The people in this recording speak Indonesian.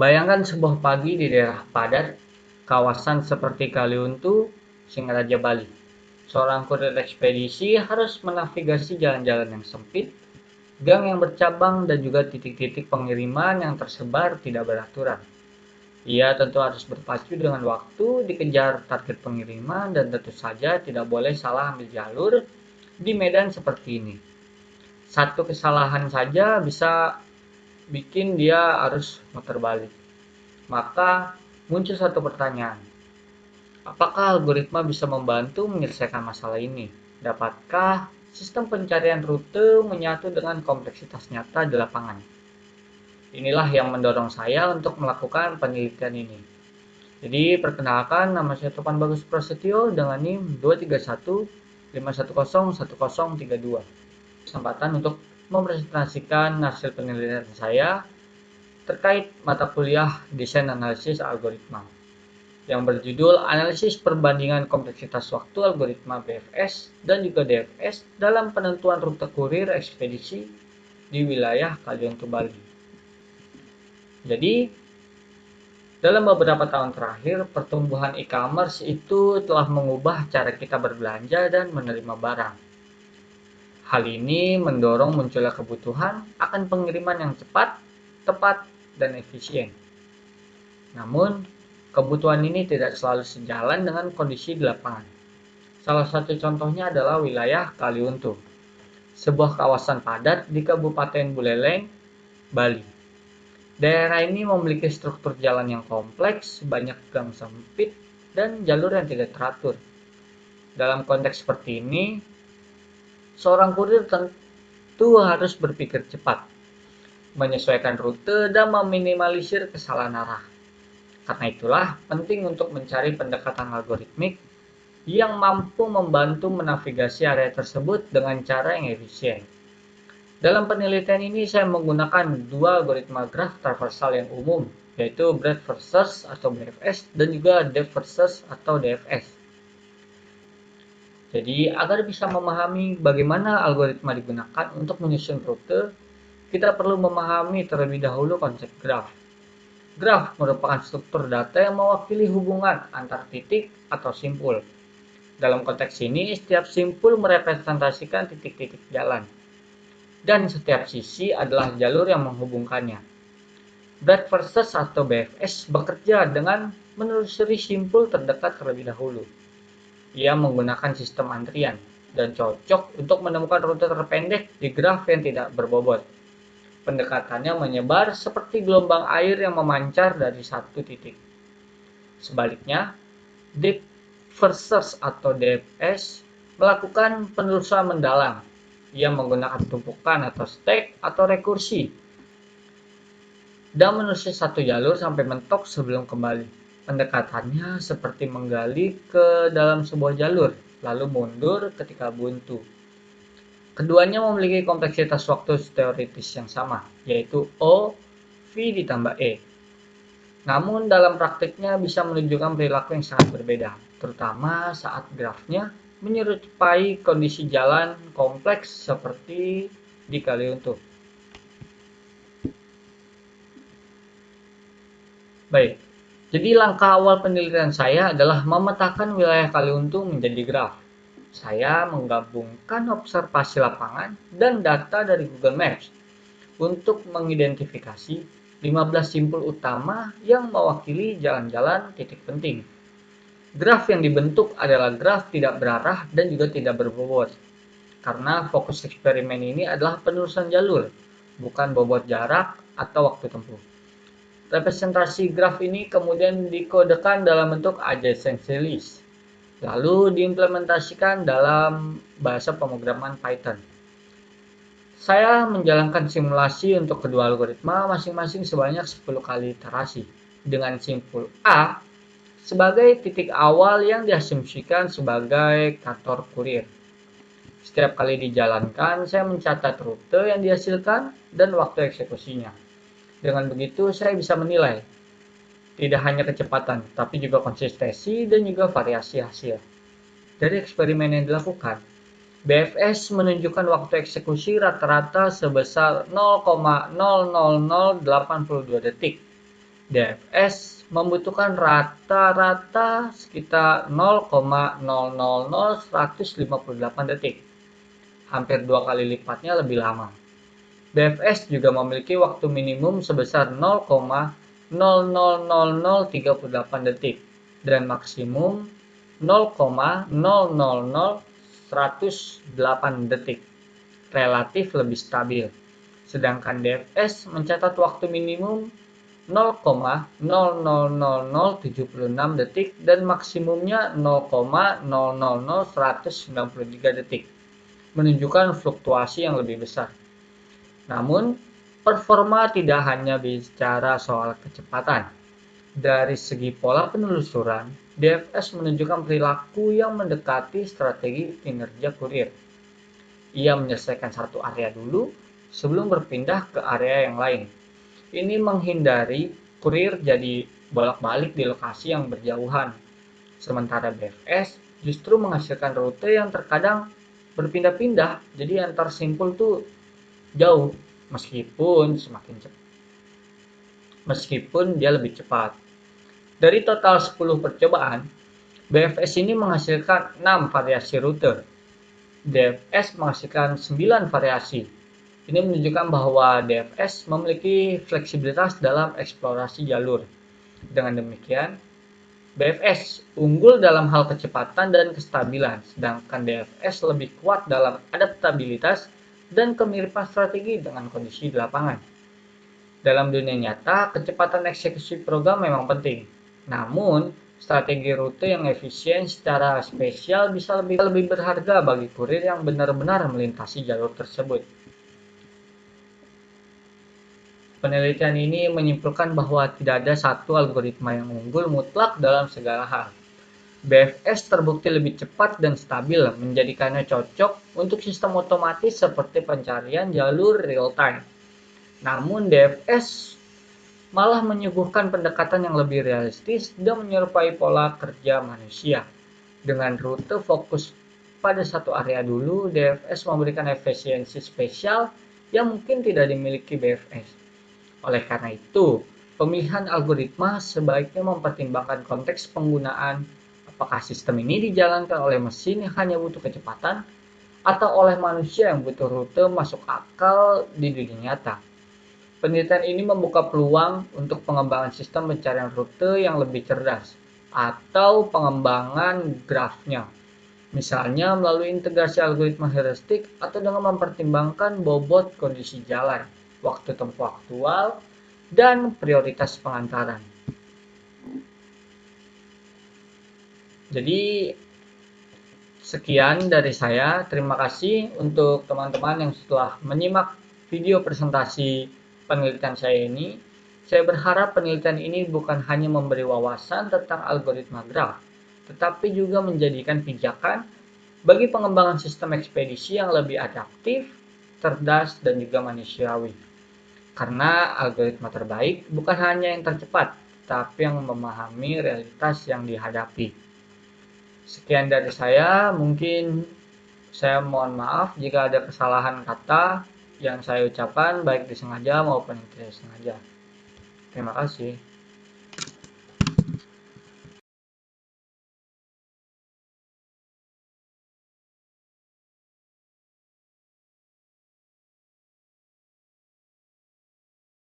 Bayangkan sebuah pagi di daerah padat, kawasan seperti Kaliuntu, Singaraja, Bali. Seorang kurir ekspedisi harus menavigasi jalan-jalan yang sempit, gang yang bercabang, dan juga titik-titik pengiriman yang tersebar tidak beraturan. Ia tentu harus berpacu dengan waktu, dikejar target pengiriman, dan tentu saja tidak boleh salah ambil jalur di medan seperti ini. Satu kesalahan saja bisa bikin dia harus muter balik. Maka muncul satu pertanyaan, apakah algoritma bisa membantu menyelesaikan masalah ini? Dapatkah sistem pencarian rute menyatu dengan kompleksitas nyata di lapangan? Inilah yang mendorong saya untuk melakukan penelitian ini. Jadi perkenalkan, nama saya Topan Bagus Prasetyo dengan NIM 23151011032. Kesempatan untuk mempresentasikan hasil penelitian saya terkait mata kuliah Desain Analisis Algoritma yang berjudul Analisis Perbandingan Kompleksitas Waktu Algoritma BFS dan juga DFS dalam penentuan rute kurir ekspedisi di wilayah Kaliuntu, Bali. Jadi, dalam beberapa tahun terakhir, pertumbuhan e-commerce itu telah mengubah cara kita berbelanja dan menerima barang. Hal ini mendorong munculnya kebutuhan akan pengiriman yang cepat, tepat, dan efisien. Namun, kebutuhan ini tidak selalu sejalan dengan kondisi di lapangan. Salah satu contohnya adalah wilayah Kaliuntu, sebuah kawasan padat di Kabupaten Buleleng, Bali. Daerah ini memiliki struktur jalan yang kompleks, banyak gang sempit, dan jalur yang tidak teratur. Dalam konteks seperti ini, seorang kurir tentu harus berpikir cepat, menyesuaikan rute, dan meminimalisir kesalahan arah. Karena itulah penting untuk mencari pendekatan algoritmik yang mampu membantu menavigasi area tersebut dengan cara yang efisien. Dalam penelitian ini saya menggunakan dua algoritma graf traversal yang umum, yaitu breadth first search atau BFS dan juga depth first search atau DFS. Jadi agar bisa memahami bagaimana algoritma digunakan untuk menyusun rute, kita perlu memahami terlebih dahulu konsep graf. Graf merupakan struktur data yang mewakili hubungan antar titik atau simpul. Dalam konteks ini, setiap simpul merepresentasikan titik-titik jalan, dan setiap sisi adalah jalur yang menghubungkannya. Breadth first search atau BFS bekerja dengan menelusuri simpul terdekat terlebih dahulu. Ia menggunakan sistem antrian dan cocok untuk menemukan rute terpendek di graf yang tidak berbobot. Pendekatannya menyebar seperti gelombang air yang memancar dari satu titik. Sebaliknya, Deep First Search atau DFS melakukan penelusuran mendalam. Ia menggunakan tumpukan atau stack atau rekursi dan menelusuri satu jalur sampai mentok sebelum kembali. Pendekatannya seperti menggali ke dalam sebuah jalur, lalu mundur ketika buntu. Keduanya memiliki kompleksitas waktu teoritis yang sama, yaitu O, V ditambah E. Namun dalam praktiknya bisa menunjukkan perilaku yang sangat berbeda, terutama saat grafnya menyerupai kondisi jalan kompleks seperti di Kaliuntu. Baik, jadi langkah awal penelitian saya adalah memetakan wilayah Kaliuntu menjadi graf. Saya menggabungkan observasi lapangan dan data dari Google Maps untuk mengidentifikasi 15 simpul utama yang mewakili jalan-jalan titik penting. Graf yang dibentuk adalah graf tidak berarah dan juga tidak berbobot. Karena fokus eksperimen ini adalah penelusuran jalur, bukan bobot jarak atau waktu tempuh. Representasi graf ini kemudian dikodekan dalam bentuk adjacency list, lalu diimplementasikan dalam bahasa pemrograman Python. Saya menjalankan simulasi untuk kedua algoritma masing-masing sebanyak 10 kali iterasi, dengan simpul A sebagai titik awal yang diasumsikan sebagai kantor kurir. Setiap kali dijalankan, saya mencatat rute yang dihasilkan dan waktu eksekusinya. Dengan begitu, saya bisa menilai tidak hanya kecepatan, tapi juga konsistensi dan juga variasi hasil. Dari eksperimen yang dilakukan, BFS menunjukkan waktu eksekusi rata-rata sebesar 0,00082 detik. DFS membutuhkan rata-rata sekitar 0,000158 detik, hampir 2 kali lipatnya lebih lama. DFS juga memiliki waktu minimum sebesar 0,000038 detik dan maksimum 0,000108 detik, relatif lebih stabil. Sedangkan DFS mencatat waktu minimum 0,000076 detik dan maksimumnya 0,000193 detik, menunjukkan fluktuasi yang lebih besar. Namun, performa tidak hanya bicara soal kecepatan. Dari segi pola penelusuran, DFS menunjukkan perilaku yang mendekati strategi kinerja kurir. Ia menyelesaikan satu area dulu sebelum berpindah ke area yang lain. Ini menghindari kurir jadi bolak-balik di lokasi yang berjauhan. Sementara DFS justru menghasilkan rute yang terkadang berpindah-pindah, jadi antar simpul tuh jauh meskipun dia lebih cepat. Dari total 10 percobaan, BFS ini menghasilkan 6 variasi rute. DFS menghasilkan 9 variasi. Ini menunjukkan bahwa DFS memiliki fleksibilitas dalam eksplorasi jalur. Dengan demikian, BFS unggul dalam hal kecepatan dan kestabilan, sedangkan DFS lebih kuat dalam adaptabilitas dan kemiripan strategi dengan kondisi di lapangan. Dalam dunia nyata, kecepatan eksekusi program memang penting. Namun, strategi rute yang efisien secara spesial bisa lebih berharga bagi kurir yang benar-benar melintasi jalur tersebut. Penelitian ini menyimpulkan bahwa tidak ada satu algoritma yang unggul mutlak dalam segala hal. BFS terbukti lebih cepat dan stabil, menjadikannya cocok untuk sistem otomatis seperti pencarian jalur real-time. Namun DFS malah menyuguhkan pendekatan yang lebih realistis dan menyerupai pola kerja manusia. Dengan rute fokus pada satu area dulu, DFS memberikan efisiensi spesial yang mungkin tidak dimiliki BFS. Oleh karena itu, pemilihan algoritma sebaiknya mempertimbangkan konteks penggunaan. Apakah sistem ini dijalankan oleh mesin yang hanya butuh kecepatan atau oleh manusia yang butuh rute masuk akal di dunia nyata? Penelitian ini membuka peluang untuk pengembangan sistem pencarian rute yang lebih cerdas atau pengembangan grafnya, misalnya melalui integrasi algoritma heuristik atau dengan mempertimbangkan bobot kondisi jalan, waktu tempuh aktual, dan prioritas pengantaran. Jadi sekian dari saya. Terima kasih untuk teman-teman yang setelah menyimak video presentasi penelitian saya ini. Saya berharap penelitian ini bukan hanya memberi wawasan tentang algoritma graf, tetapi juga menjadikan pijakan bagi pengembangan sistem ekspedisi yang lebih adaptif, cerdas, dan juga manusiawi. Karena algoritma terbaik bukan hanya yang tercepat, tapi yang memahami realitas yang dihadapi. Sekian dari saya, mungkin saya mohon maaf jika ada kesalahan kata yang saya ucapkan baik disengaja maupun tidak disengaja. Terima kasih.